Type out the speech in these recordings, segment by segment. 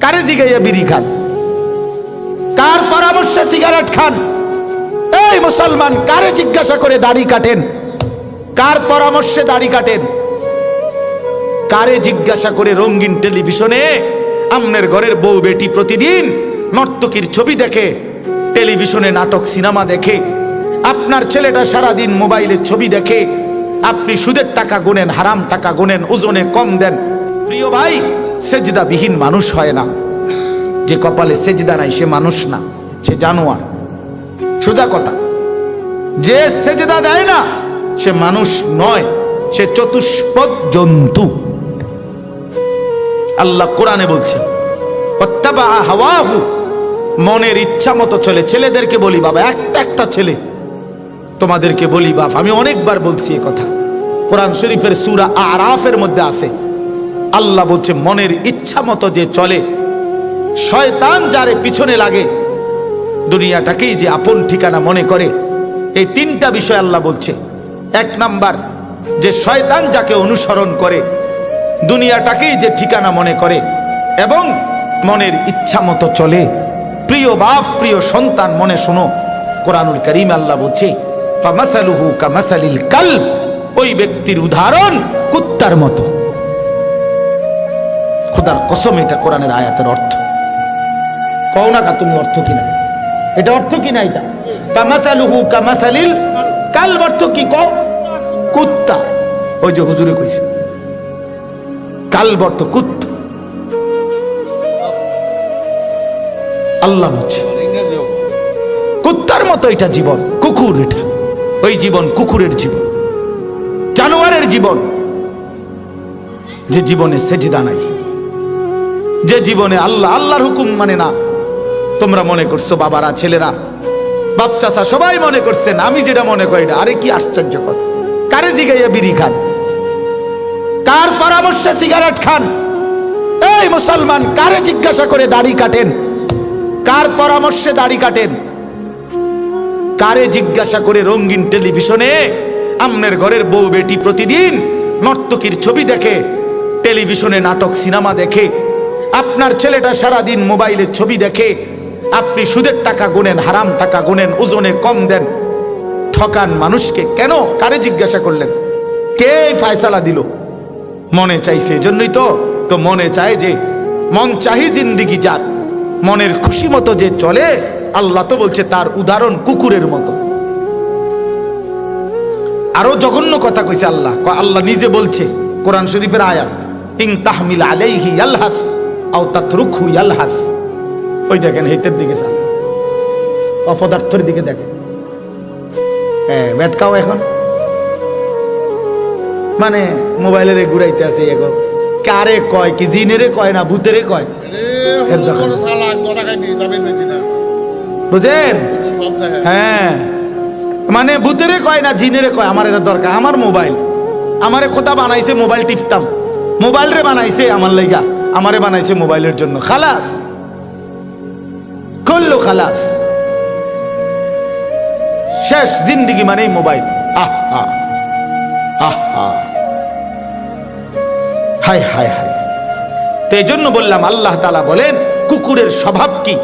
কারে জিগাইয়া বিড়ি খান? কার পরামর্শে সিগারেট খান? এই মুসলমান, কারে জিজ্ঞাসা করে দাড়ি কাটেন? কার পরামর্শে দাড়ি কাটেন? কারে জিজ্ঞাসা করে রঙিন টেলিভিশনে আমনের ঘরের বউ বেটি প্রতিদিন নর্তকীর ছবি দেখে, টেলিভিশনে নাটক সিনেমা দেখে? আপনার ছেলেটা সারাদিন মোবাইলের ছবি দেখে, আপনি সুদের টাকা গুনেন, হারাম টাকা গুনেন, ওজনে কম দেন। প্রিয় ভাই, সেজদাবিহীন মানুষ হয় না। যে কপালে সেজদা নাই সে মানুষ না, সে জানোয়ার। সোজা কথা, যে সেজদা দেয় না সে মানুষ নয়, সে চতুষ্পদ জন্তু। আল্লাহ কোরআনে বলছেন, ওয়াত্তাবা হাওয়াহু, মনের ইচ্ছা মতো চলে। ছেলেদেরকে বলি বাবা, একটা ছেলে তোমাদেরকে বলি বাপ, আমি অনেকবার বলছি এ কথা, কোরআন শরীফের সূরা আরাফের মধ্যে আছে। আল্লাহ বলছে, মনের ইচ্ছা মতো যে চলে, শয়তান যারে পিছনে লাগে, দুনিয়াটাকেই যে আপন ঠিকানা মনে করে। এই তিনটা বিষয় আল্লাহ বলছে। এক নাম্বার, যে শয়তান যাকে অনুসরণ করে, দুনিয়াটাকেই যে ঠিকানা মনে করে এবং মনের ইচ্ছা মতো চলে। প্রিয় বাপ, প্রিয় সন্তান, মনে শোনো, কোরআনুল কারীম আল্লাহ বলছে, ফামাসালুহু কামাসালিল কালব, ওই ব্যক্তির উদাহরণ কুত্তার মতো। খোদার কসম, এটা কোরআনের আয়াতের অর্থ। কও না কা তুমি অর্থ কিনা, এটা অর্থ কিনা? এটা ফামাসালুহু কামাসালিল কালব অর্থ কি? কও, কুত্তা। ওই যে হুজুরে কইছে, কালব অর্থ কুত্তা। আল্লাহ বলছে কুত্তার মতো এটা জীবন, কুকুর। এটা ওই জীবন কুকুরের জীবন, জানোয়ারের জীবন, যে জীবনে সেজদা নাই, যে জীবনে আল্লাহর হুকুম মানে না। তোমরা মনে করছো বাবারা, ছেলেরা, বাপ চাচা সবাই মনে করছেন আমি যেটা মনে করি না। আরে কি আশ্চর্য কথা! কারে জিগাইয়া বিড়ি খান? কার পরামর্শে সিগারেট খান? এই মুসলমান, কারে জিজ্ঞাসা করে দাড়ি কাটেন? কার পরামর্শে দাড়ি কাটেন? কারে জিজ্ঞাসা করে রঙিন টেলিভিশনে আমনের ঘরের বউ বেটি প্রতিদিন নর্তকীর ছবি দেখে, টেলিভিশনে নাটক সিনেমা দেখে? আপনার ছেলেটা সারাদিন মোবাইলের ছবি দেখে, আপনি সুদের টাকা গুনেন, হারাম টাকা গুনেন, ওজনে কম দেন, ঠকান মানুষকে। কেন? কারে জিজ্ঞাসা করলেন? কে ফয়সালা দিল? মনে চাইছে, এজন্যই তো মনে চায় যে মন চাহি জিন্দিগি যার, মনের খুশি মতো যে চলে, আল্লাহ তো বলছে তার উদাহরণ কুকুরের মতো। আরো জঘন্য কথা কইছে আল্লাহ। আল্লাহ নিজে বলছে, কোরআন শরীফের আয়াত, ইন তাহমিল আলাইহি ইয়ালহাস আও তাতরুকহু ইয়ালহাস। ওই দেখেন, হেতের দিকে চান, অপদার্থের দিকে দেখেন। হ্যাঁ, বেটকাও এখন মানে মোবাইলের ঘুরাইতে আছে। এখন কারে কয় কি, জিনেরে কয় না ভূতেরে কয়? বুঝেন? হ্যাঁ, মানে ভূতেরে কয় না জিনেরে কয়। আমার এটা দরকার, আমার মোবাইল, আমারে খোদা বানাইছে মোবাইল টিপতাম, মোবাইল রে বানাইছে আমার লাইগা, আমারে বানাইছে মোবাইলের জন্য। খালাস করলো, খালাস, শেষ জিন্দিগি মানেই মোবাইল। আহা আহা, হায় হায় হায়। তো এই জন্য বললাম, আল্লাহ তাআলা বলেন কুকুরের স্বভাব কি?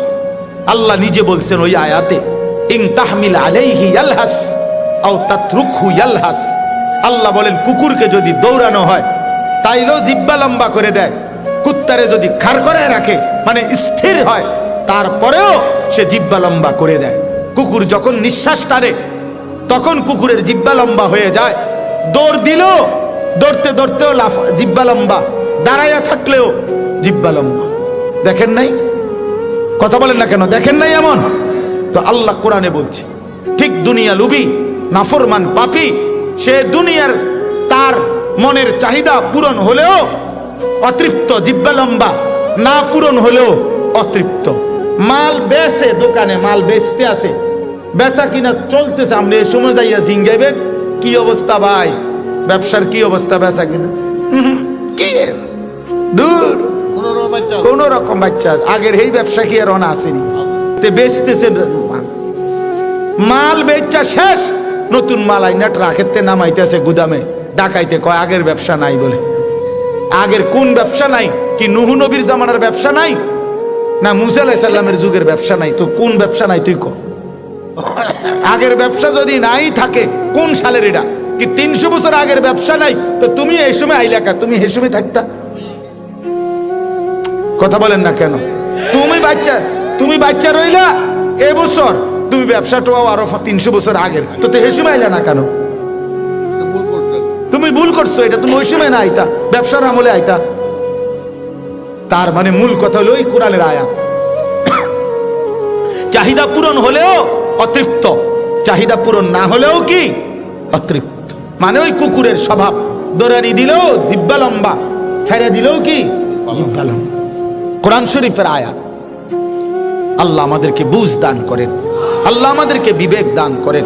আল্লাহ নিজে বলছেন ওই আয়াতে, ইন তাহমিল আলাইহি ইয়ালহাস আও তাতরুকহু ইয়ালহাস। আল্লাহ বলেন কুকুরকে যদি দৌড়ানো হয় তাইলেও জিহ্বা লম্বা করে দেয়, কুত্তারে যদি খাড় করে রাখে মানে স্থির হয় তারপরেও সে জিহ্বা লম্বা করে দেয়। কুকুর যখন নিঃশ্বাস টানে তখন কুকুরের জিহ্বা লম্বা হয়ে যায়। দৌড় দিলেও, দৌড়তে দৌড়তেও জিহ্বা লম্বা, দাঁড়াইয়া থাকলেও জিহ্বা লম্বা। দেখেন নাই? কথা বলেন না কেন? দেখেন নাই এমন? তো আল্লাহ কোরআনে বলছে, ঠিক দুনিয়া লুবি, নাফরমান পাপী, সে দুনিয়ার তার মনের চাহিদা পূরণ হলেও অতৃপ্ত, জিহ্বা লম্বা, না পূরণ হলেও অতৃপ্ত। মাল বেচে, দোকানে মাল বেচতে আছে, বেচা কিনা চলতেছে, আপনি এই সময় যাইয়া জিঙ্গাইবেন কি অবস্থা ভাই, ব্যবসার কি অবস্থা, বেচা কিনা কি দূর, কোন রকম বাচ্চা। আগের এই ব্যবসা কি আর অনা আসেনি? বেচতেছে মাল, বেচা শেষ, নতুন মাল আইনা ট্রাকেতে নামাইতেছে গুদামে, ডাকাইতে কয় আগের ব্যবসা নাই বলে। আগের কোন ব্যবসা নাই? কি নূহ নবীর জামানার ব্যবসা নাই? না মুসা আলাইহিস সালামের যুগের ব্যবসা নাই, তো কোন ব্যবসা নাই তুই কর? আগের ব্যবসা যদি নাই থাকে কোন সালের এটা? কি 300 বছর আগের ব্যবসা নাই, তো তুমি এই সময় আইলাকা, তুমি এই সময় থাকতা? কথা বলেন না কেন? তুমি বাচ্চা রইলা এবছর, তুমি ব্যবসাটাও আরো 300 বছর আগের, তো এই সময় আইলা না কেন? তুমি ভুল করছো, এটা তুমি ওই সময় না আইতা, ব্যবসার আমলে আইতা। তার মানে মূল কথা হলো এই কোরআনের আয়াত, চাহিদা পূরণ হলেও অতৃপ্ত, চাহিদা পূরণ না হলেও কি অতৃপ্ত। মানে ওই কুকুরের স্বভাব, দৌড়ানি দিলেও জিব্বা লম্বা, ছাইড়া দিলেও কি জিব্বা লম্বা। কোরআন শরীফের আয়াত। আল্লাহ আমাদেরকে বুঝ দান করেন, আল্লাহ আমাদেরকে বিবেক দান করেন।